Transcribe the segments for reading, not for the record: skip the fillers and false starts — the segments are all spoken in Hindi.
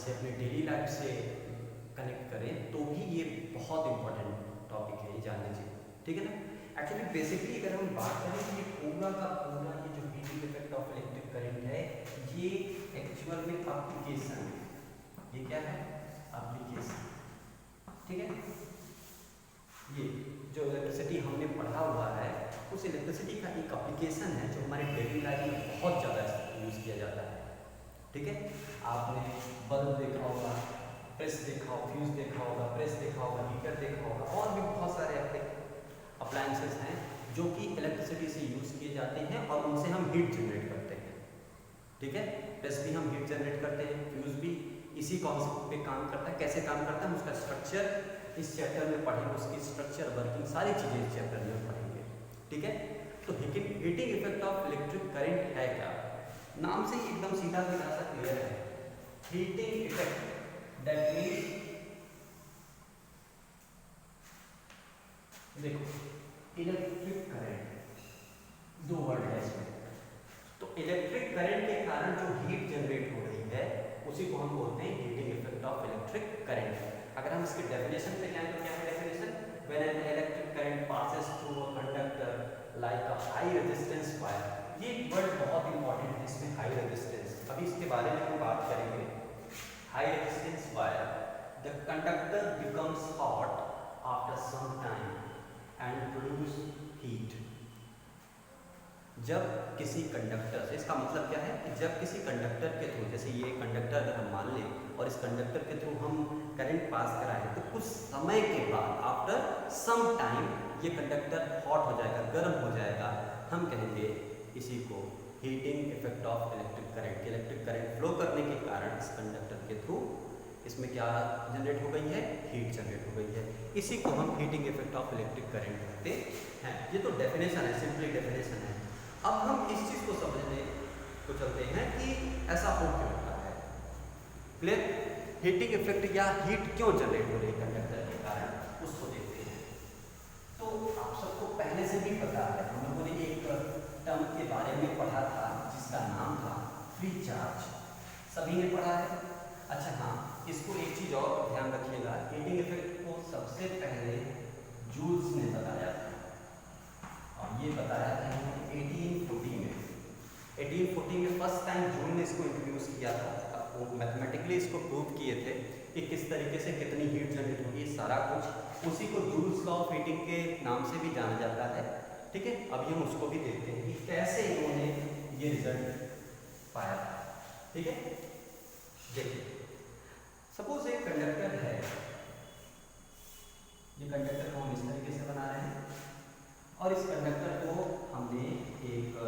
से अपने डेली लाइफ से कनेक्ट करें तो भी ये बहुत इंपॉर्टेंट टॉपिक है, ये जानना चाहिए, ठीक है ना। एक्चुअली बेसिकली अगर हम बात करें तो ये पूरा का पूरा ये जो heating effect of electric current है ये एक्चुअल में एप्लीकेशन है। ये क्या है? एप्लीकेशन, ठीक है। ये जो इलेक्ट्रिसिटी हमने पढ़ा हुआ है उस इलेक्ट्रिसिटी का एक एप्लीकेशन है जो हमारे डेली लाइफ में बहुत ज़्यादा यूज़ किया जाता है, ठीक है। आपने बल्ब देखा होगा, प्रेस देखा होगा, फ्यूज देखा होगा, प्रेस देखा होगा, हीटर देखा होगा, और भी बहुत सारे अप्लायंसेस हैं जो कि इलेक्ट्रिसिटी से यूज़ किए जाते हैं और उनसे हम हीट जनरेट करते हैं, ठीक है। प्रेस भी हम हीट जनरेट करते हैं, फ्यूज भी इसी कॉन्सेप्ट पे काम करता है। कैसे काम करता है उसका स्ट्रक्चर इस चैप्टर में पढ़ेंगे, उसकी स्ट्रक्चर वर्किंग सारी चीज़ें इस चैप्टर में पढ़ेंगे, ठीक है। तो heating effect of electric current है क्या? नाम से ही एकदम सीधा सीधा सा क्लियर है। हीटिंग इफेक्ट दैट मीन्स, देखो इलेक्ट्रिक करंट, दो वर्ड है इसमें। तो इलेक्ट्रिक करंट के कारण जो हीट जनरेट हो रही है उसी को हम बोलते हैं heating effect of electric current. अगर हम इसके डेफिनेशन पे जाएं तो क्या है definition? When an electric current passes through a conductor like a high resistance wire. ये वर्ड बहुत इंपॉर्टेंट है इसमें, हाई रेजिस्टेंस, अभी इसके बारे में हम बात करेंगे। High resistance wire, the conductor becomes hot after some time and produce heat. जब किसी कंडक्टर से, इसका मतलब क्या है कि जब किसी कंडक्टर के थ्रू, जैसे ये कंडक्टर अगर हम मान लें और इस कंडक्टर के थ्रू हम करंट पास कराएं तो कुछ समय के बाद आफ्टर सम टाइम ये कंडक्टर हॉट हो जाएगा, गर्म हो जाएगा। हम कहेंगे इसी को heating effect of electric current. Electric current flow करने के कारण इस कंडक्टर के थ्रू इसमें क्या जनरेट हो गई है? हीट जनरेट हो गई है। इसी को हम heating effect of electric current कहते हैं। ये तो डेफिनेशन है, सिंपली डेफिनेशन है। अब हम इस चीज को समझने को चलते हैं कि ऐसा हो क्यों रहा है। क्लियर? हीटिंग इफेक्ट या हीट क्यों जनरेट हो रही है कंडक्टर के कारण, उसको देखते हैं। तो आप सबको पहले से भी पता है, हम लोगों ने एक टर्म के बारे में पढ़ा था जिसका नाम था फ्री चार्ज। सभी ने पढ़ा है? अच्छा हाँ, इसको एक चीज और ध्यान रखिएगा, हीटिंग इफेक्ट को सबसे पहले जूल्स ने बताया था और ये बताया था 1840 में। 1840 में फर्स्ट टाइम जूल ने इसको इंट्रोड्यूस किया था। वो मैथमेटिकली इसको प्रूव किए थे कि किस तरीके से कितनी हीट जनरेट होगी, सारा कुछ उसी को जूल्स लॉ ऑफ हीटिंग के नाम से भी जाना जाता है, ठीक है। अभी हम उसको भी देखते हैं कि कैसे इन्होंने ये रिजल्ट पाया, ठीक है। देखिए सपोज एक कंडक्टर है, ये कंडक्टर को हम इस तरीके से बना रहे हैं और इस कंडक्टर को हमने एक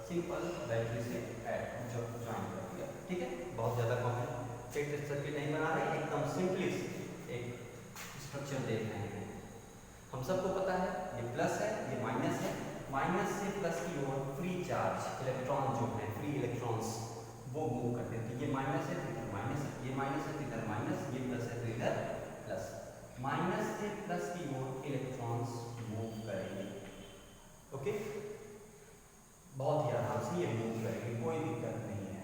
सिंपल बैटरी से ज्वाइन कर दिया, ठीक है। बहुत ज़्यादा कॉम्प्लिकेटेड सर्किट नहीं बना रहे, एकदम सिंपली एक स्ट्रक्चर देख रहे हैं। हम सबको पता है ये प्लस है, ये माइनस है, माइनस से प्लस की ओर फ्री चार्ज इलेक्ट्रॉन जो है, फ्री इलेक्ट्रॉन्स वो मूव करते हैं। ये माइनस है तो इधर माइनस है, ये माइनस है तो इधर माइनस, ये प्लस है तो इधर प्लस। माइनस से प्लस की ओर इलेक्ट्रॉन्स मूव करेंगे, ओके। बहुत ही आराम से ये मूव करेंगे, कोई दिक्कत नहीं है।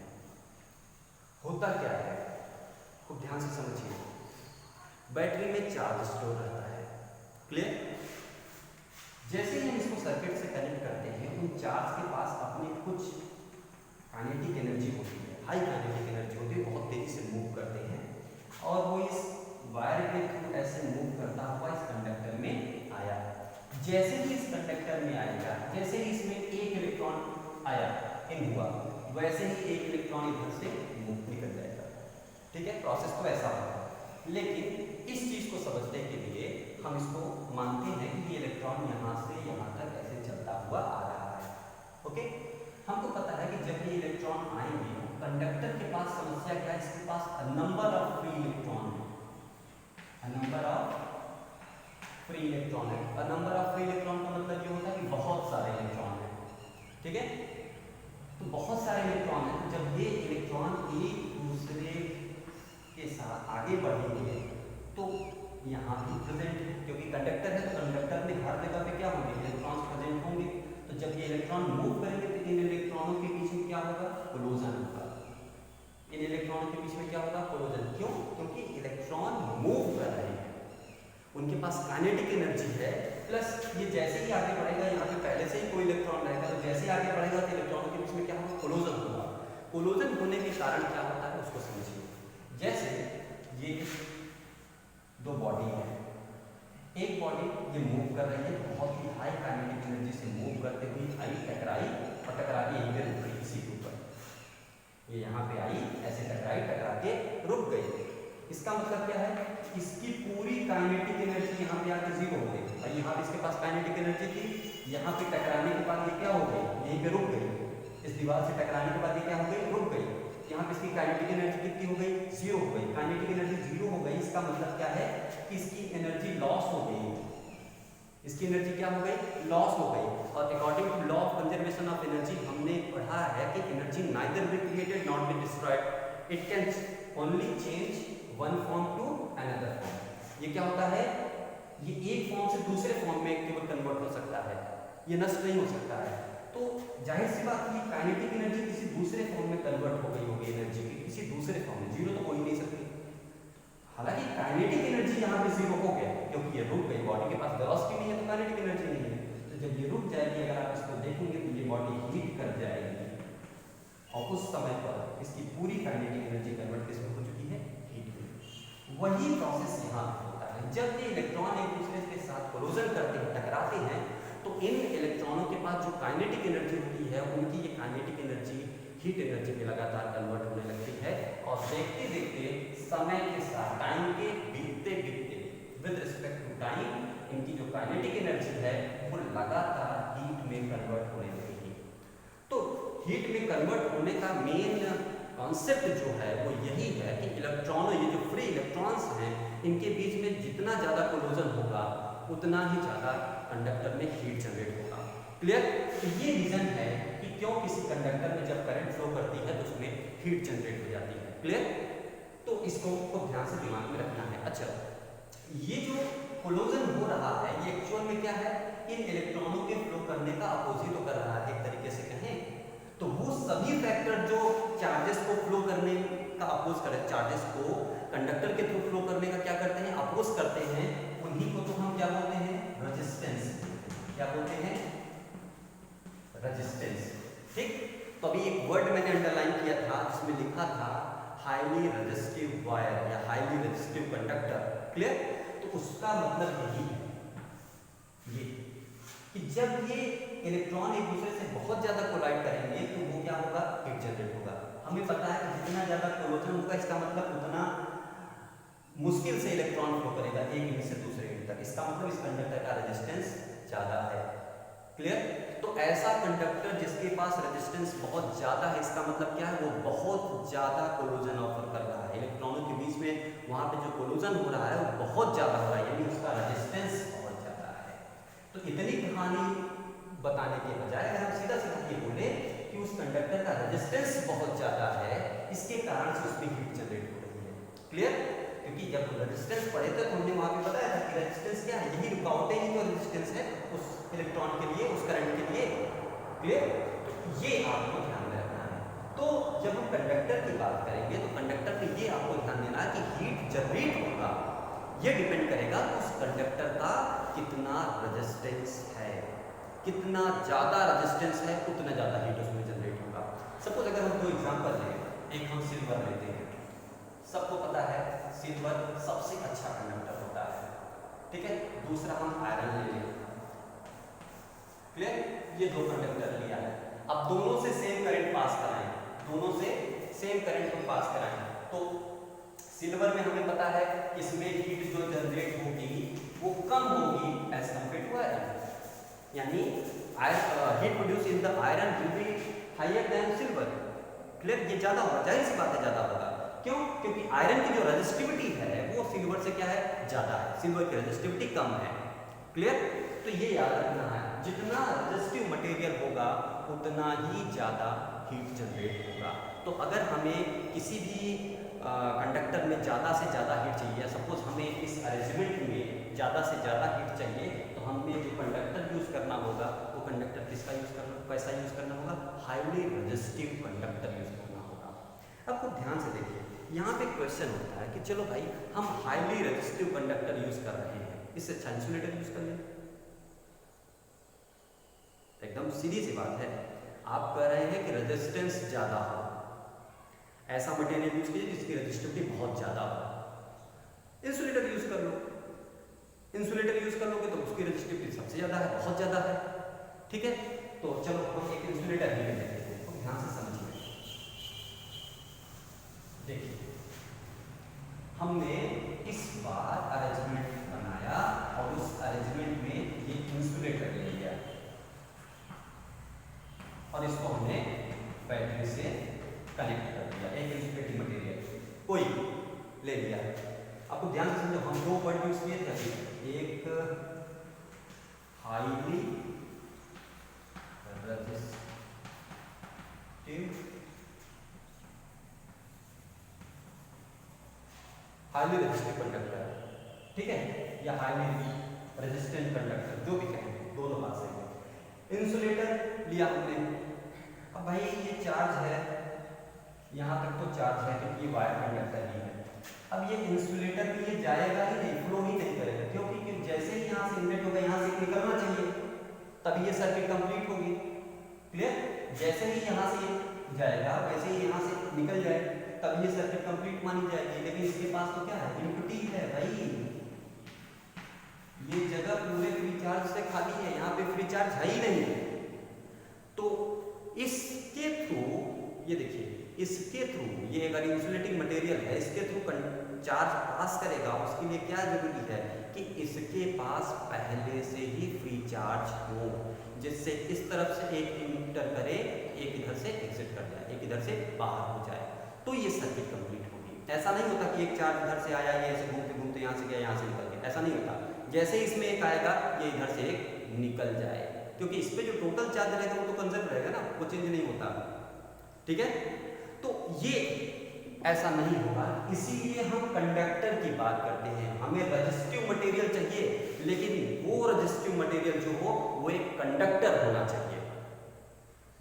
होता क्या है, खूब ध्यान से समझिए। बैटरी में चार्ज स्टोर रहता है, क्लियर। जैसे ही हम इसको सर्किट से कनेक्ट करते हैं उन चार्ज के पास अपनी कुछ काइनेटिक एनर्जी होती है, हाई काइनेटिक एनर्जी होती है, बहुत तेजी से मूव करते हैं और वो इस वायर के थ्रू ऐसे मूव करता हुआ इस कंडक्टर में आया। जैसे ही इस कंडक्टर में आएगा, जैसे ही इसमें एक इलेक्ट्रॉन आया, इन हुआ, वैसे ही एक इलेक्ट्रॉन इधर से निकल जाएगा, ठीक है। प्रोसेस तो ऐसा होगा, लेकिन इस चीज को समझने के लिए हम इसको मानते हैं कि ये इलेक्ट्रॉन यहाँ से यहाँ तक ऐसे चलता हुआ आ रहा है, ओके। हमको पता है कि जब ये इलेक्ट्रॉन आएंगे कंडक्टर के पास समस्या क्या है, इसके पास नंबर ऑफ फ्री इलेक्ट्रॉन है, नंबर ऑफ फ्री इलेक्ट्रॉन है। और नंबर ऑफ फ्री इलेक्ट्रॉन का मतलब ये होता है कि बहुत सारे इलेक्ट्रॉन है, ठीक है। तो बहुत सारे इलेक्ट्रॉन है, जब ये इलेक्ट्रॉन एक दूसरे के साथ आगे बढ़ेंगे तो यहाँ भी प्रेजेंट है, क्योंकि कंडक्टर है तो कंडक्टर में हर जगह पे क्या होंगे, इलेक्ट्रॉन्स प्रेजेंट होंगे। तो जब ये इलेक्ट्रॉन मूव करेंगे तो इन इलेक्ट्रॉनों के बीच में क्या होगा, कोलोजन होगा। इन इलेक्ट्रॉनों के बीच में क्या होगा, कोलोजन। क्यों? काइनेटिक एनर्जी है प्लस ये जैसे ही आगे बढ़ेगा, यहाँ पे पहले से ही कोई इलेक्ट्रॉन रहेगा, तो जैसे ही आगे बढ़ेगा तो इलेक्ट्रॉनों के बीच में क्या होगा, कोलोजन होगा। कोलोजन होने के कारण क्या होता है उसको समझिए। जैसे ये दो बॉडी है, एक बॉडी ये मूव कर रही है, बहुत ही हाई काइनेटिक एनर्जी से मूव करते हुए आई, टकराई और टकरा के यहीं पे रुक गई इसी के ऊपर। ये यहाँ पे आई, ऐसे टकराई, टकरा के रुक गई। इसका मतलब क्या है, इसकी पूरी काइनेटिक एनर्जी यहाँ पे आके जीरो हो गई। और यहाँ पे इसके पास काइनेटिक एनर्जी थी, यहाँ पे टकराने के बाद ये क्या हो गई, यहीं पे रुक गई। इस दीवार से टकराने के बाद ये क्या हो गई, रुक गई। यहाँ पे इसकी काइनेटिक एनर्जी कितनी हो गई, जीरो हो गई। काइनेटिक एनर्जी जीरो हो गई, इसका मतलब क्या है कि इसकी एनर्जी लॉस हो गई। इसकी एनर्जी क्या हो गई, लॉस हो गई। और according to law of conservation of energy हमने पढ़ा है कि energy neither be created not be destroyed, it can only change one form to another form. ये क्या होता है, ये एक फॉर्म से दूसरे फॉर्म में केवल कन्वर्ट हो सकता है, ये नष्ट नहीं हो सकता है। तो जाहिर सी बात है काइनेटिक एनर्जी किसी दूसरे फॉर्म में कन्वर्ट हो गई होगी, एनर्जी की किसी दूसरे फॉर्म में, जीरो तो हो ही नहीं सकती। हालांकि काइनेटिक एनर्जी यहाँ पे जीरो हो गया क्योंकि ये रुक गई, बॉडी के पास वेलोसिटी नहीं है तो काइनेटिक एनर्जी नहीं है। तो जब ये रुक जाएगी, अगर आप इसको देखेंगे तो ये बॉडी हीट कर जाएगी और उस समय पर इसकी पूरी काइनेटिक एनर्जी कन्वर्ट किसमें हो चुकी है, हीट में। वही प्रोसेस यहाँ होता है। जब ये इलेक्ट्रॉन एक दूसरे के साथ कोलोजन करते हैं, टकराते हैं, तो इन इलेक्ट्रॉनों के पास जो काइनेटिक एनर्जी होती है, उनकी ये काइनेटिक एनर्जी हीट एनर्जी में लगातार कन्वर्ट होने लगती है। और देखते देखते समय के साथ, टाइम के बीतते बीतते, विद रिस्पेक्ट टू टाइम, इनकी जो काइनेटिक एनर्जी है वो लगातार हीट में कन्वर्ट होने लगेगी। तो हीट में कन्वर्ट होने का मेन कॉन्सेप्ट जो है वो यही है कि इलेक्ट्रॉनों, ये जो फ्री इलेक्ट्रॉन्स हैं, इनके बीच में जितना ज़्यादा कोलोजन होगा उतना ही ज़्यादा कंडक्टर में हीट जनरेट होगा। क्लियर? तो ये रीजन है कि क्यों किसी कंडक्टर में जब करंट फ्लो करती है तो उसमें हीट जनरेट हो जाती है। क्लियर? तो इसको ध्यान से दिमाग में रखना है। अच्छा, ये जो कोलोजन हो रहा है ये एक्चुअल में क्या है, इन इलेक्ट्रॉनों के फ्लो करने का अपोजिट कर रहा है, एक तरीके से कहें तो वो सभी फैक्टर जो चार्जेस को फ्लो करने का अपोज करे, चार्जेस को कंडक्टर के थ्रू फ्लो करने का क्या करते हैं, अपोज करते हैं, उन्हीं को तो हम क्या बोलते हैं, रेजिस्टेंस। क्या बोलते हैं, रेजिस्टेंस। ठीक, तो अभी एक वर्ड मैंने अंडरलाइन किया था जिसमें लिखा था हाईली रेजिस्टिव वायर या हाईली रेजिस्टिव कंडक्टर। क्लियर? तो उसका मतलब यही है ये कि जब ये इलेक्ट्रॉन एक दूसरे से बहुत ज्यादा कोलाइड करेंगे तो वो क्या होगा, हीट जनरेट होगा। हमें पता है कि जितना ज्यादा कोलोजन होगा इसका मतलब उतना मुश्किल से इलेक्ट्रॉन फ्लो करेगा एक यूनिट से दूसरे यूनिट तक। इसका मतलब इस कंडक्टर का रेजिस्टेंस ज्यादा है। क्लियर? तो ऐसा कंडक्टर जिसके पास रेजिस्टेंस बहुत ज्यादा है, इसका मतलब क्या है, वो बहुत ज्यादा कोलोजन ऑफर कर रहा है। इलेक्ट्रॉनों के बीच में वहां पे जो कोलोजन हो रहा है वो बहुत ज्यादा हो रहा है, यानी उसका रेजिस्टेंस बहुत ज्यादा है। तो इतनी कहानी बताने के बजाय अगर हम सीधा सीधा ये बोले कि उस कंडक्टर का रेजिस्टेंस बहुत ज्यादा है, इसके कारण से उसमें हीट जनरेट हो रही है। क्लियर? क्योंकि जब रेजिस्टेंस पढ़े थे तो हमने वहां पे बताया था कि रेजिस्टेंस क्या है, यही रुकावटें ही तो रेजिस्टेंस है उस इलेक्ट्रॉन के लिए, उस करंट के लिए। क्लियर? तो ये आपको ध्यान में रखना है। तो जब हम कंडक्टर की बात करेंगे तो कंडक्टर में ये आपको ध्यान देना है कि हीट जनरेट होगा, ये डिपेंड करेगा उस कंडक्टर का कितना रेजिस्टेंस है। कितना ज्यादा रेजिस्टेंस है उतना ज्यादा हीट उसमें जनरेट होगा। सपोज अगर हम दो एग्जांपल लें, एक हम सिल्वर लेते हैं, सबको पता है सिल्वर सबसे अच्छा कंडक्टर होता है, ठीक है। दूसरा हम आयरन ले लें। क्लियर? ये दो कंडक्टर लिया है, अब दोनों से सेम करंट पास कराएं, दोनों से सेम करंट को पास कराएं तो सिल्वर में हमें पता है इसमें हीट जो जनरेट होगी वो कम होगी एज कंपेयर टू आयरन, यानी heat produce in the iron will be higher than silver. Clear? ये ज्यादा होगा, जाहिर सी बात है ज्यादा होगा। क्यों? क्योंकि आयरन की जो रेजिस्टिविटी है वो सिल्वर से क्या है, ज्यादा है, सिल्वर की रेजिस्टिविटी कम है। क्लियर? तो ये याद रखना है, जितना रेजिस्टिव मटेरियल होगा उतना ही ज्यादा हीट जनरेट होगा। तो अगर हमें किसी भी कंडक्टर में ज़्यादा से ज़्यादा हीट चाहिए, सपोज हमें इस अरेंजमेंट में ज़्यादा से ज़्यादा हीट चाहिए, तो हमें जो कंडक्टर यूज़ करना होगा वो कंडक्टर किसका यूज़ करना, कैसा यूज़ करना होगा, हाईली रेजिस्टिव कंडक्टर यूज़ करना होगा। अब खूब ध्यान से देखिए, यहाँ पे क्वेश्चन होता है कि चलो भाई हम हाईली रेजिस्टिव कंडक्टर यूज़ कर रहे हैं, इससे अच्छा इंसुलेटर यूज कर लें। एकदम सीधी सी बात है। आप कह रहे हैं कि रेजिस्टेंस ज़्यादा हो, ऐसा मटेरियल यूज कीजिए जिसकी रेजिस्टिविटी बहुत ज़्यादा हो, इंसुलेटर यूज कर लो। इंसुलेटर यूज कर लोगे तो उसकी रेजिस्टिविटी सबसे ज़्यादा है, बहुत ज़्यादा है, ठीक है। तो चलो हम एक इंसुलेटर ही ले लेते हैं, तो ध्यान से समझिए। देखिए हमने इस बार अरेंजमेंट बनाया और उस अरेंजमेंट में ये इंसुलेटर ले लिया और इसको हमने बैटरी से कनेक्ट कर दिया, एक इंसुलेटिंग मटेरियल कोई ले लिया। आपको ध्यान से समझो, हम दो वर्ड यूज किए थे, एक highly resistive highly resistive conductor, ठीक है, या हाईली रेजिस्टेंट कंडक्टर, जो भी कहें, दोनों बात सही है। इंसुलेटर लिया हमने, अब भाई ये चार्ज है, यहाँ तक तो चार्ज है क्योंकि ये वायर कंडक्टर ही है। अब ये इंसुलेटर में ये जाएगा ही नहीं, फ्लो ही नहीं करेगा, क्योंकि जैसे ही यहाँ से इनलेट होगा यहाँ से निकलना चाहिए, तभी ये सर्किट कंप्लीट होगी। क्लियर? जैसे ही यहाँ से जाएगा वैसे ही यहाँ से निकल जाए, तब ये सर्किट कंप्लीट मानी जाएगी। लेकिन इसके पास तो क्या है, एम्प्टी है भाई, ये जगह पूरे फ्री चार्ज से खाली है, यहाँ पे फ्री चार्ज है ही नहीं। तो इसके थ्रू ये देखिए, इसके थ्रू ये अगर इंसुलेटिंग मटेरियल है, इसके थ्रू चार्ज पास करेगा, उसके लिए क्या जरूरी है कि इसके पास पहले से ही फ्री चार्ज हो, जिससे इस तरफ से एक इंटर करे, एक इधर से एग्जिट कर जाए, एक इधर से बाहर हो जाए, तो ये सर्किट कंप्लीट होगी। ऐसा नहीं होता कि एक चार्ज इधर से आया, ये ऐसे घूमते घूमते यहाँ से गया, यहाँ से निकल गया, ऐसा नहीं होता। जैसे इसमें एक आएगा, ये इधर से एक निकल जाए, क्योंकि इस पे जो टोटल चार्ज रहेगा वो तो कंजर्व रहेगा ना, वो चेंज नहीं होता, ठीक है। तो ये ऐसा नहीं होगा, इसीलिए हम कंडक्टर की बात करते हैं। हमें रेजिस्टिव मटेरियल चाहिए, लेकिन वो रेजिस्टिव मटेरियल जो हो वो एक कंडक्टर होना चाहिए।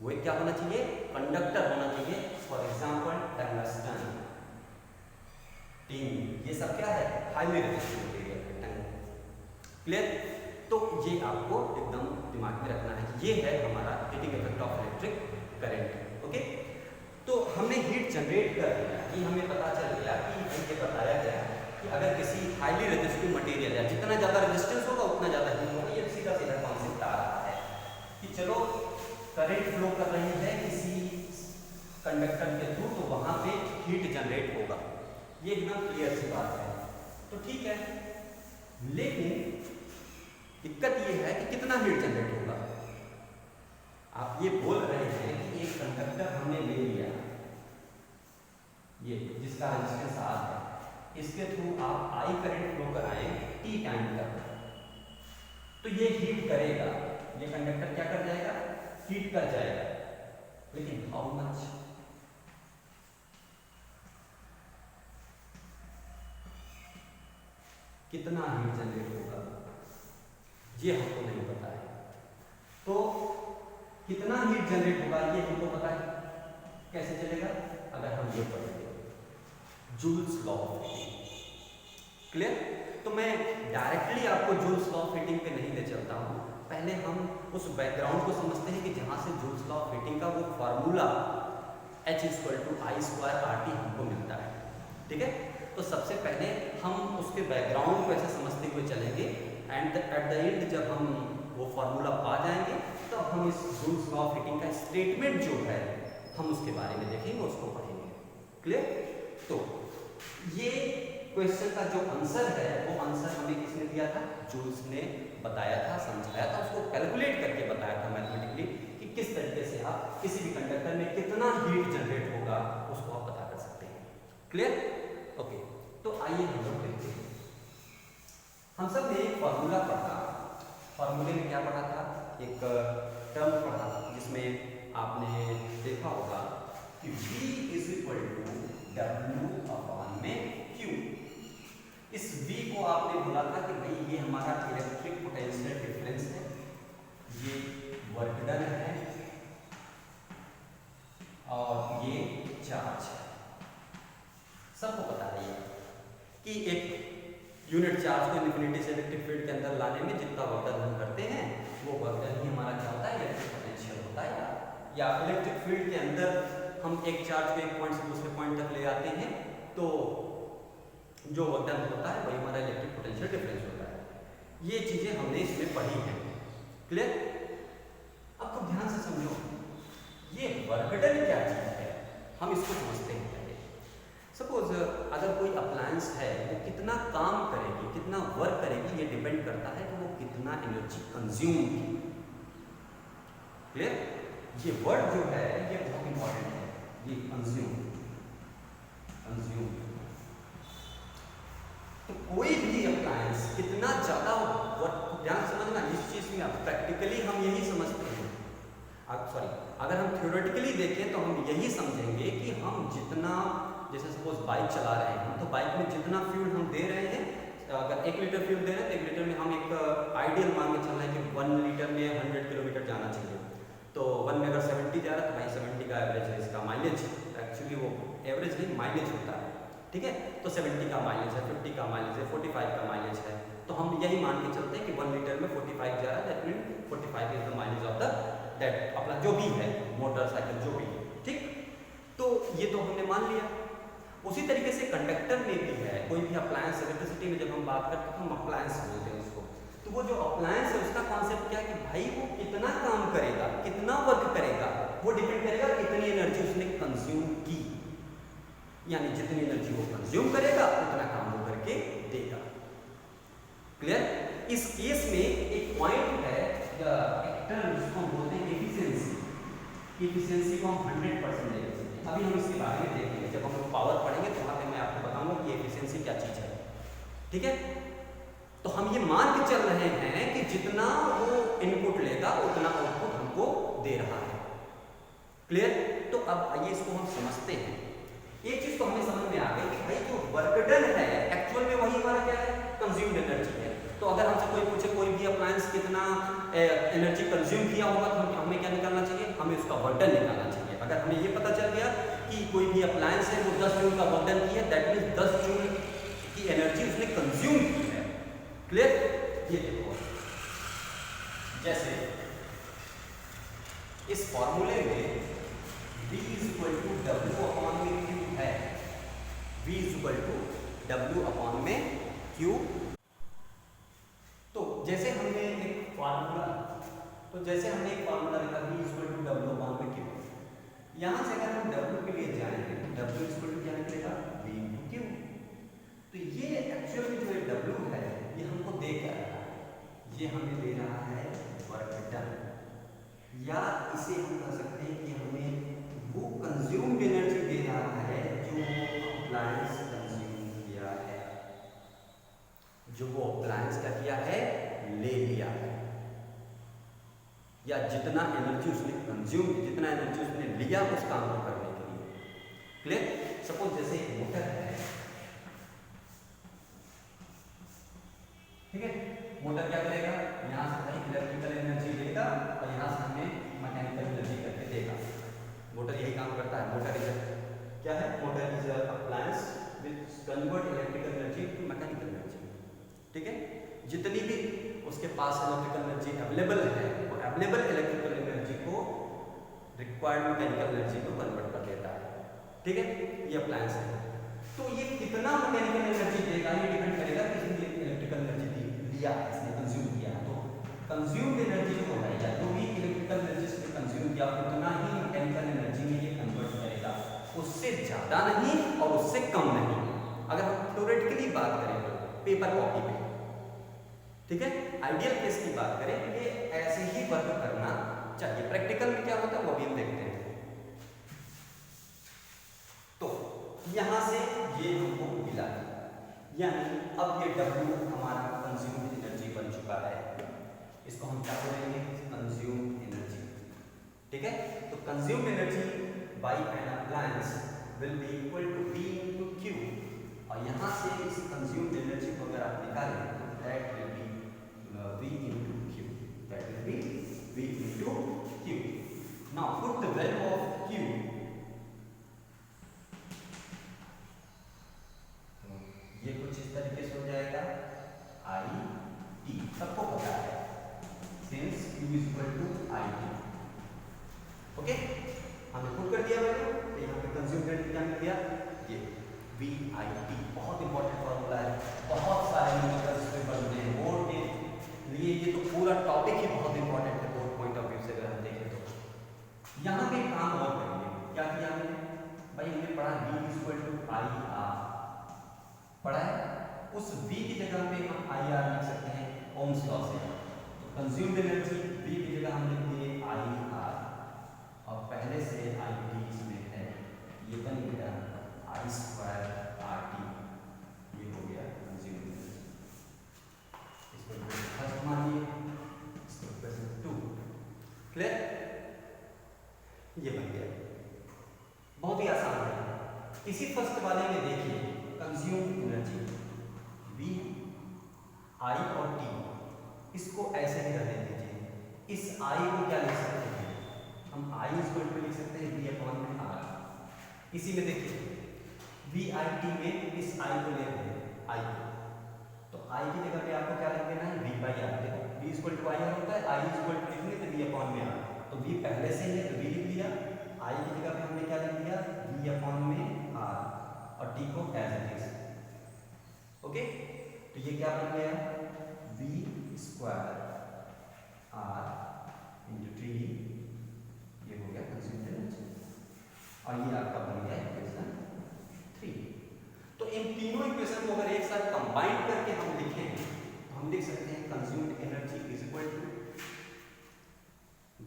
वो एक क्या होना चाहिए, कंडक्टर होना चाहिए। फॉर एग्जांपल टंगस्टन, टिन, ये सब क्या है, हाईली रेजिस्टिव मटेरियल है। क्लियर? तो ये आपको एकदम दिमाग में रखना है, ये है हमारा heating effect of electric current. Okay, तो हमने हीट जनरेट कर दिया, कि हमें पता चल गया कि ये बताया गया कि अगर किसी हाईली रेजिस्टिव मटेरियल है, जितना ज़्यादा रेजिस्टेंस होगा उतना ज़्यादा हीट होगा। ये सीधा सीधा कॉन्सेप्ट आ रहा है कि चलो करंट फ्लो कर रही है किसी कंडक्टर के थ्रू, तो वहाँ पे हीट जनरेट होगा, ये एकदम क्लियर सी बात है। तो ठीक है, लेकिन दिक्कत ये है कि कितना हीट जनरेट होगा। आप ये बोल रहे हैं कि एक कंडक्टर हमने ले लिया, ये जिसका रेजिस्टेंस R है, इसके थ्रू आप I करंट फ्लो कराएं T टाइम तक, तो ये हीट करेगा, ये कंडक्टर क्या कर जाएगा, हीट कर जाएगा। लेकिन हाउ मच, कितना हीट जनरेट होगा, ये हमको नहीं पता है। तो कितना हीट जनरेट होगा ये हमको पता है, कैसे चलेगा, अगर हम ये पढ़ेंगे joules law of heating. Clear? तो मैं डायरेक्टली आपको जूल्स लॉ ऑफ हीटिंग पे नहीं ले चलता हूँ, पहले हम उस बैकग्राउंड को समझते हैं कि जहाँ से जूल्स लॉ ऑफ हीटिंग का वो फार्मूला H = I²RT हमको मिलता है, ठीक है। तो सबसे पहले हम उसके बैकग्राउंड को ऐसे समझते हुए चलेंगे, एंड एट द एंड जब हम वो फार्मूला पा जाएंगे तो हम इस जूल्स लॉ ऑफ हीटिंग का स्टेटमेंट जो है हम उसके बारे में देखेंगे, उसको पढ़ेंगे। क्लियर? तो ये क्वेश्चन का जो आंसर है वो आंसर हमें किसने दिया था, जूल्स ने बताया था, समझाया था, उसको कैलकुलेट करके बताया था मैथमेटिकली कि किस तरीके से आप किसी भी कंडक्टर में कितना हीट जनरेट होगा उसको आप पता कर सकते हैं। क्लियर? ओके, तो आइए हम लोग देखते हैं। हम सब ने एक फॉर्मूला पढ़ा, फॉर्मूले में क्या पढ़ा था, एक टर्म पढ़ा जिसमें आपने देखा होगा कि V = W/Q। इस V को आपने बोला था कि भाई ये हमारा इलेक्ट्रिक पोटेंशियल डिफरेंस है, ये वर्क डन है और ये चार्ज है। सबको पता है कि एक यूनिट चार्ज को इन्फिनिटी से इलेक्ट्रिक फील्ड के अंदर लाने में जितना वर्क डन हम करते हैं वो वर्क डन ही हमारा क्या होता है, इलेक्ट्रिक पोटेंशियल होता है। या इलेक्ट्रिक फील्ड के अंदर हम एक चार्ज को एक पॉइंट से दूसरे पॉइंट तक ले आते हैं तो जो वर्क डन होता है वही हमारा इलेक्ट्रिक पोटेंशियल डिफरेंस होता है। ये चीजें हमने इसमें पढ़ी हैं। क्लियर? अब तो ध्यान से समझो, ये वर्क डन क्या चीज है, हम इसको समझते हैं पहले। सपोज अगर कोई अप्लायंस है वो कितना काम करेगी, कितना वर्क करेगी, ये डिपेंड करता है कि वो कितना एनर्जी कंज्यूम की। क्लियर? ये वर्ड जो है ये बहुत इंपॉर्टेंट है, ये कंज्यूम। तो कोई भी अप्लायंस कितना ज्यादा वर्क, ध्यान समझना इस चीज में, प्रैक्टिकली हम यही समझते हैं, अगर हम थ्योरेटिकली देखें तो हम यही समझेंगे कि हम जितना, जैसे सपोज बाइक चला रहे हैं तो बाइक में जितना फ्यूल हम दे रहे हैं, अगर 1 लीटर फ्यूल दे रहे हैं तो 1 लीटर में हम एक आइडियल मान के चल रहे हैं कि 1 लीटर में 100 किलोमीटर जाना चाहिए। तो 1 में अगर 70 जा रहा है तो भाई 70 का एवरेज है इसका माइलेज, एक्चुअली वो एवरेज नहीं माइलेज होता है, ठीक है। तो 70 का माइलेज है, 50 का माइलेज है, 45 का माइलेज है, तो हम यही मान के चलते हैं कि 1 लीटर में 45 जा रहा है, that mean 45 is the mileage of the that अपना जो भी है मोटरसाइकिल जो भी है, ठीक। तो ये तो हमने मान लिया। उसी तरीके से कंडक्टर में भी है, कोई भी अप्लायंस, इलेक्ट्रिसिटी में जब हम बात करते हैं तो हम अप्लायंस बोलते हैं उसको। तो वो जो अप्लायंस है उसका कॉन्सेप्ट क्या है कि भाई वो कितना काम करेगा, कितना वर्क करेगा, वो डिपेंड करेगा कितनी एनर्जी उसने कंज्यूम की, यानी जितनी एनर्जी वो कंज्यूम करेगा उतना काम वो करके देगा। क्लियर? इस केस में एक पॉइंट है, एक टर्म जिसको हम बोलते हैं एफिशिएंसी। एफिशिएंसी को हम 100% ले सकते हैं। अभी हम इसके बारे में देखेंगे, जब हम पावर पढ़ेंगे तो वहाँ पे मैं आपको बताऊंगा कि एफिशिएंसी क्या चीज है, ठीक है। तो हम ये मान के चल रहे हैं कि जितना वो इनपुट लेगा उतना आउटपुट हमको दे रहा है। क्लियर? तो अब आइए इसको हम समझते हैं। एक चीज तो हमें समझ में आ गई कि भाई जो वर्क डन है एक्चुअल में वही हमारा क्या है, कंज्यूम्ड एनर्जी है। तो अगर हमसे कोई पूछे कोई भी अप्लायंस कितना एनर्जी कंज्यूम किया होगा तो हमें क्या निकालना चाहिए, हमें उसका वर्क डन निकालना चाहिए। अगर हमें ये पता चल गया कि कोई भी अप्लायंस है वो 10 जूल का वर्क डन किया, दैट मींस 10 जूल की एनर्जी उसने कंज्यूम की है। क्लियर? ये देखो, जैसे इस फॉर्मूले में V equal to W upon में Q है, V equal to W upon में Q। तो जैसे हमने एक फार्मूला लिखा V equal to W upon में Q, यहां से अगर हम W के लिए जाएंगे तो W इक्वल टू क्या निकलेगा, V इंटू Q। तो ये एक्चुअल में जो W है ये हमको दे क्या रहा है, ये हमें दे रहा है वर्क डन, या इसे हम कह सकते हैं कि हमें वो कंज्यूम्ड एनर्जी दे रहा है जो अप्लायंस कंज्यूम किया है, जो वो अप्लायंस क्या किया है, ले लिया है, या जितना एनर्जी उसने कंज्यूम, जितना एनर्जी उसने लिया उस काम को करने के लिए। क्लियर? सपोज जैसे एक मोटर है, ठीक है, मोटर क्या करेगा, यहां से भाई इलेक्ट्रिकल एनर्जी लेगा और यहां से हमें मैकेनिकल एनर्जी करके देगा। मोटर यही काम करता है। मोटर इज क्या है, motor is appliance which convert electrical energy to mechanical energy, ठीक है। जितनी भी उसके पास इलेक्ट्रिकल एनर्जी अवेलेबल है वो अवेलेबल इलेक्ट्रिकल एनर्जी को रिक्वायर्ड मैकेनिकल एनर्जी को कन्वर्ट कर देता है, ठीक है। ये अप्लायंस है। तो ये कितना मैकेनिकल एनर्जी देगा ये डिपेंड करेगा कि इसने इलेक्ट्रिकल एनर्जी लिया, इसने कंज्यूम किया। तो कंज्यूम्ड एनर्जी जो है या जो भी इलेक्ट्रिकल एनर्जी इसने कंज्यूम किया उतना ही मैकेनिकल एनर्जी में ये कन्वर्ट करेगा, उससे ज्यादा नहीं और उससे कम नहीं। अगर हम थ्योरेटिकली बात करें तो पेपर कॉपी पे, ठीक है, आइडियल केस की बात करें तो ये ऐसे ही वर्क करना चाहिए। प्रैक्टिकल में क्या होता है वो भी हम देखते हैं। तो यहां से ये हमको मिला, यानी अब ये W हमारा कंज्यूम्ड एनर्जी बन चुका है। इसको हम क्या बोलेंगे, कंज्यूम्ड एनर्जी, ठीक है। तो consumed energy by an appliance will be equal to V into Q, और यहां से इस कंज्यूम्ड एनर्जी को अगर आप निकालें तो that will be V into Q, that will be V into Q। Now put the value of Q, ये कुछ इस तरीके से हो जाएगा। ओके, हमने पुट कर दिया वैल्यू, तो यहाँ पे कंज्यूम्ड एनर्जी क्या मिल गया, ये VIT। बहुत इंपॉर्टेंट फॉर्मूला है, बहुत सारे न्यूमेरिकल्स पे बनते हैं बोर्ड के लिए, ये तो पूरा टॉपिक ही बहुत इंपॉर्टेंट है बोर्ड पॉइंट ऑफ व्यू से अगर हम देखें तो। यहाँ पे काम और करेंगे, क्या किया हमने भाई, हमने पढ़ा V=IR पढ़ा है, उस V की जगह पे हम IR लिख सकते हैं ओम्स लॉ से। तो कंज्यूम्ड एनर्जी V की जगह हम लिख दिए IR, और पहले से IT इसमें है, ये बन गया I²RT, ये हो गया कंज्यूम्ड एनर्जी। इसको फर्स्ट मानिए, इसको इक्वेशन 2, क्लियर, ये बन गया, बहुत ही आसान है। इसी फर्स्ट वाले में देखिए कंज्यूम्ड एनर्जी V, I और T, इसको ऐसे ही रहने दीजिए। इस I को क्या लिख सकते हैं हम, I लिख सकते हैं V/R। इसी में देखिए VIT में इस I को ले रहे हैं I को, तो I की जगह पे आपको क्या लिख देना है V/R। देखो V=IR होता है, I लिखेंगे तो V/R, तो V पहले से ही है तो V लिख दिया, I की जगह पे हमने क्या लिख दिया V/R, और T को एज इट इज। ओके, तो ये क्या बन गया V²R × T, ये हो गया कंज्यूम्ड एनर्जी, और ये आपका बन गया इक्वेशन 3। तो इन तीनों इक्वेशन को अगर एक साथ कंबाइन करके हम लिखें तो हम लिख सकते हैं कंज्यूम्ड एनर्जी =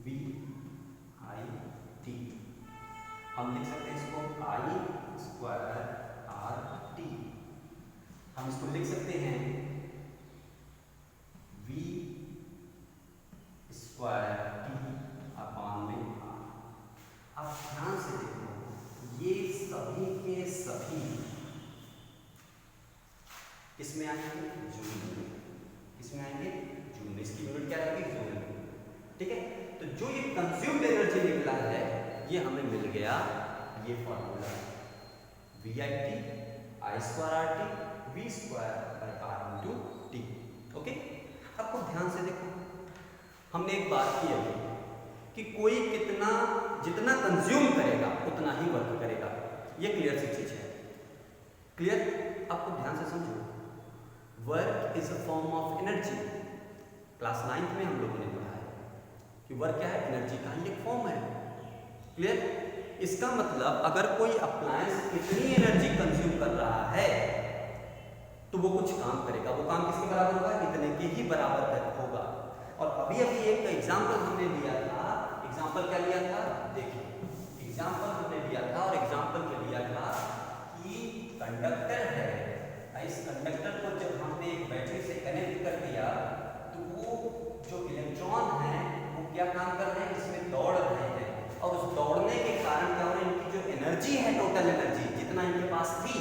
VIT। हम लिख सकते हैं इसको I²RT, हम इसको लिख सकते हैं V²T/R। आप ध्यान से देखो, ये सभी के सभी किसमें आएंगे, जूल में, किसमें आएंगे जूल में, इसकी यूनिट क्या रहेगी जूल में, ठीक है। तो जो ये कंज्यूम्ड एनर्जी निकला है, ये हमें मिल गया ये formula VIT I²RT V²R × T। Okay, आपको ध्यान से देखो, हमने एक बात की अभी कि कोई कितना जितना कंज्यूम करेगा उतना ही वर्क करेगा, ये क्लियर सी चीज है, क्लियर, आपको ध्यान से समझो। Work is a form of energy, class 9th में हम लोगों ने पढ़ा है कि वर्क क्या है, एनर्जी का ही एक फॉर्म है, क्लियर। इसका मतलब अगर कोई अप्लायंस इतनी एनर्जी कंज्यूम कर रहा है तो वो कुछ काम करेगा, वो काम किसके बराबर होगा, इतने के ही बराबर होगा। और अभी अभी एक एग्जाम्पल हमने लिया था, एग्जाम्पल क्या लिया था, देखिए एग्जाम्पल हमने लिया था, और एग्जाम्पल में लिया था कि कंडक्टर है, इस कंडक्टर को जब हमने एक बैटरी से कनेक्ट कर दिया तो वो जो इलेक्ट्रॉन है वो क्या काम कर रहे हैं, इसमें दौड़ रहे हैं, और उस दौड़ने के कारण क्या हो रहा है, इनकी जो एनर्जी है, टोटल एनर्जी जितना इनके पास थी,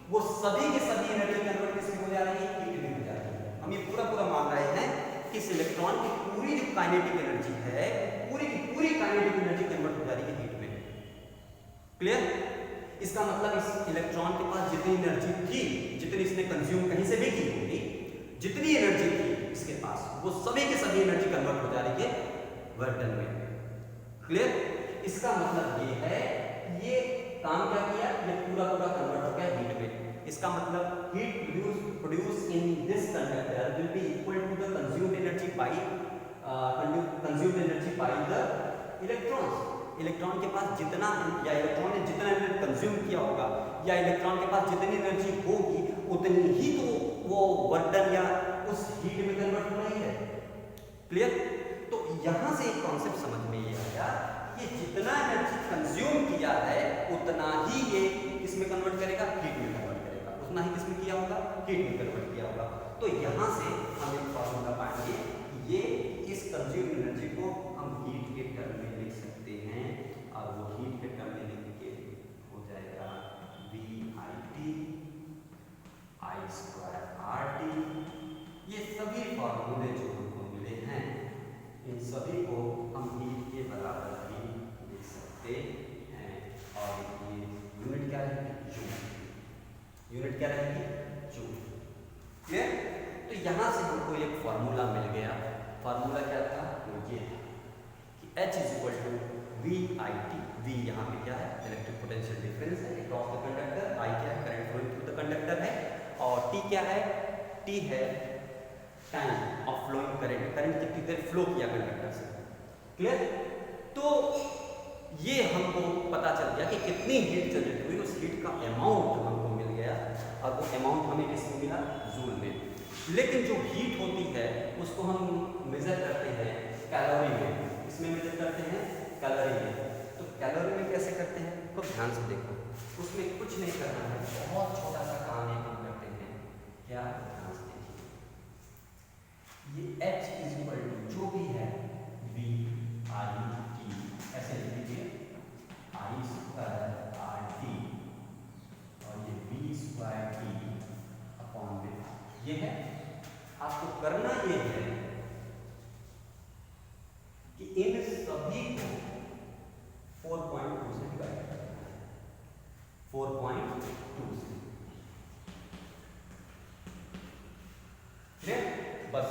वो सभी के सभी एनर्जी कन्वर्ट किसमें हो जा रही है, हीट में हो जा रही है। हम ये पूरा मान रहे हैं कि इस इलेक्ट्रॉन की पूरी जो काइनेटिक एनर्जी है, पूरी की पूरी काइनेटिक एनर्जी कन्वर्ट हो जा रही है हीट में, क्लियर। इसका मतलब इस इलेक्ट्रॉन के पास जितनी एनर्जी थी, जितनी इसने कंज्यूम कहीं से भी की होगी, जितनी एनर्जी थी इसके पास, वो सभी के सभी एनर्जी कन्वर्ट हो जा रही है वर्क डन में, क्लियर। इसका मतलब ये है, ये काम क्या किया, ये पूरा कन्वर्ट हो गया हीट में। इसका मतलब heat produce in this conductor will be equal to the consumed energy by the electrons. Electron के पास जितना, या इलेक्ट्रॉन ने जितना एनर्जी कंज्यूम किया होगा, या इलेक्ट्रॉन के पास जितनी एनर्जी होगी उतनी ही तो वो वर्क डन या उस हीट में कन्वर्ट हो रही है, क्लियर। तो यहां से एक कॉन्सेप्ट समझ में ये आया, ये जितना एनर्जी कंज्यूम किया है उतना ही ये किसमें कन्वर्ट करेगा, हीट में कन्वर्ट करेगा, उतना ही किसमें किया होगा, हीट में कन्वर्ट किया होगा। तो यहां से हम एक फॉर्मूला पाएंगे, ये इस कंज्यूम एनर्जी को हम हीट के टर्म में लिख सकते हैं, और वो हीट के टर्म में लिख के हो जाएगा VIT I²RT। ये सभी फॉर्मूले जो हमको मिले हैं, इन सभी को हम हीट के बराबर ही लिख सकते हैं, और ये यूनिट क्या रहेगी, जूल, यूनिट क्या रहेगी, जूल, क्लियर। तो यहां से हमको एक फॉर्मूला मिल गया, फॉर्मूला क्या था, वो ये कि H = VIT। V यहाँ पे क्या है, इलेक्ट्रिक पोटेंशियल डिफरेंस है अक्रॉस द कंडक्टर। I क्या है, current flowing through the conductor है। और T क्या है, T है time of flowing current, current कितनी देर फ्लो किया कंडक्टर से। क्लियर? तो ये हमको पता चल गया कि कितनी हीट जनरेट हुई, उस हीट का अमाउंट हमको मिल गया। और वो अमाउंट हमें किसमें मिला, जूल में। लेकिन जो हीट होती है उसको हम मेजर करते हैं कैलोरी में। इसमें मेजर करते हैं कैलोरी में। तो कैलोरी में कैसे करते हैं, तो ध्यान से देखो, उसमें कुछ नहीं करना है, बहुत छोटा सा काम है हम करते हैं। क्या, ध्यान से देखिए, ये H इज इक्वल टू जो भी है VIT, ऐसे लिख लीजिए, I स्क्वायर RT और ये V स्क्वायर T अपॉन में। ये है, आपको करना ये है कि इन सभी को 4.2 से डिवाइड करना है, 4.2 से। बस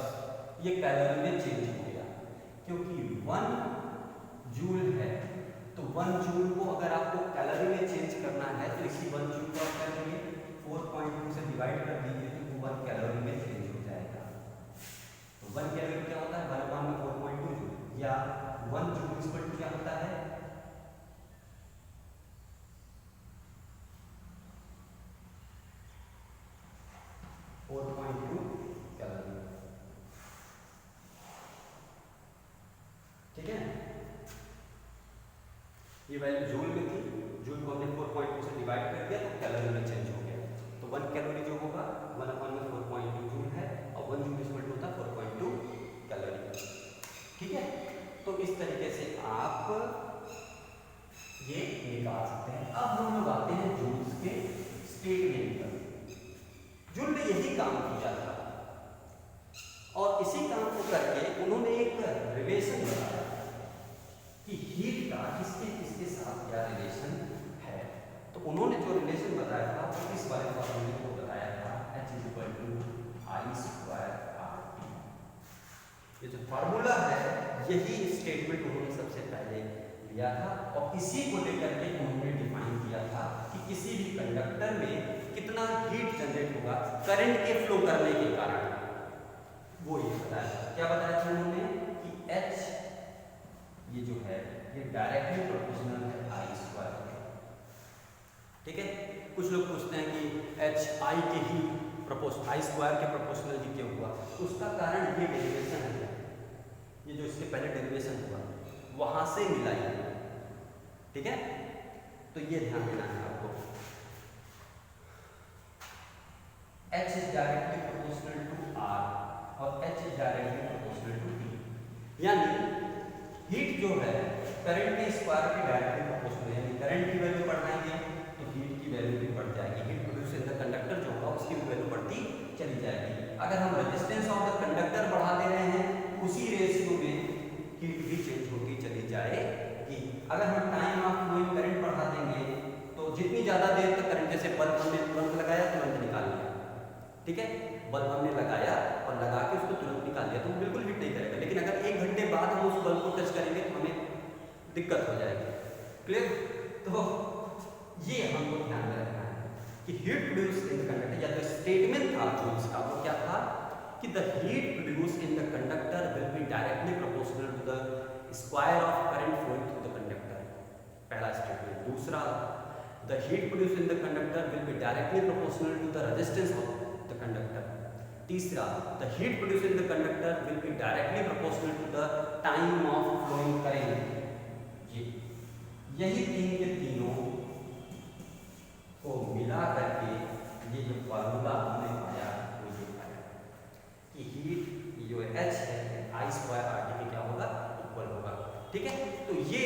ये कैलोरी में चेंज हो गया, क्योंकि 1 जूल है, तो 1 जूल को अगर आपको कैलोरी में चेंज करना है तो इसी 1 जूल को आप कर दीजिए 4.2 से डिवाइड कर दीजिए, तो 1 कैलोरी में चेंज हो जाएगा। तो 1 कैलोरी क्या होता है, 1/4.2 जूल, या 1 जूल इक्वल टू क्या होता है, 4.2 कैलोरी। ठीक है, ये वैल्यू जूल में थी, जूल को हमने 4.2 से डिवाइड कर दिया तो कैलोरी में चेंज हो गया। तो 1 कैलोरी जो होगा 1/4.2 जूल है, और 1 जूल इक्वल टू होता है 4.2 कैलोरी। ठीक है, तो इस तरीके से आप ये निकाल सकते हैं। अब हम लोग आते हैं जूल्स के स्टेटमेंट पर। जूल ने यही काम किया था, और इसी काम को करके उन्होंने एक रिलेशन बताया कि हीट का किसके किसके साथ क्या रिलेशन है। तो उन्होंने जो रिलेशन बताया था वो इस वाले फॉर्मूले को बताया था, H is equal to I square RT। ये जो फॉर्मूला है यही स्टेटमेंट उन्होंने सबसे पहले लिया था, और इसी को लेकर के उन्होंने डिफाइन किया था कि किसी भी कंडक्टर में कितना हीट जनरेट होगा करंट के फ्लो करने के कारण। वो ये बताया था, क्या बताया था उन्होंने कि H ये जो है ये डायरेक्टली प्रोपोर्शनल है I स्क्वायर के। ठीक है, कुछ लोग पूछते हैं कि H I के ही I स्क्वायर के प्रोपोर्शनल ही क्यों हुआ, उसका कारण ये डेरिवेशन है, ये जो इसके पहले डेरिवेशन हुआ वहां से मिला है। ठीक है, तो ये ध्यान देना है आपको, H is directly proportional to R और H is directly proportional to T। यानी हीट जो है करंट के स्क्वायर के डायरेक्टली प्रोपोर्शनल है, यानी करंट की वैल्यू बढ़ाएंगे तो हीट की वैल्यू भी बढ़ जाएगी। Heat produce in the conductor जो होगा उसकी भी वैल्यू बढ़ती चली जाएगी। अगर हम रेजिस्टेंस ऑफ द कंडक्टर बढ़ा दे रहे हैं उसी रेशियो में हीट भी चेंज होती चली जाएगी। अगर हम टाइम ऑफ फ्लोइंग करंट बढ़ा देंगे तो जितनी ज़्यादा देर तक करंट, जैसे बल्ब हमने तुरंत लगाया तुरंत निकाल लिया, ठीक है, बल्ब हमने लगाया और लगा के उसको तुरंत निकाल दिया तो वो बिल्कुल हीट नहीं करेगा। लेकिन अगर 1 घंटे बाद हम उस बल्ब को टच करेंगे तो हमें दिक्कत हो जाएगी। क्लियर? तो ये हमको ध्यान में रखना है कि heat produce in the conductor, या जो स्टेटमेंट था जूल्स का वो क्या था कि the heat produce in the conductor will be directly proportional to the square of current flowing through the conductor. पहला स्टेटमेंट। दूसरा, the heat produce in the conductor will be directly proportional to the resistance of the conductor. तीसरा, the heat produce in the conductor will be directly proportional to the time of flowing current. यही तीन के तीनों को मिला करके ये जो फार्मूला हमने पाया वो ये पाया कि हीट जो H है I स्क्वायर RT में क्या होगा, इक्वल होगा। ठीक है, तो ये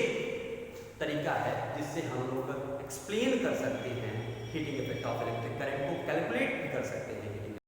तरीका है जिससे हम लोग एक्सप्लेन कर सकते हैं heating effect of electric current को, कैलकुलेट भी कर सकते हैं।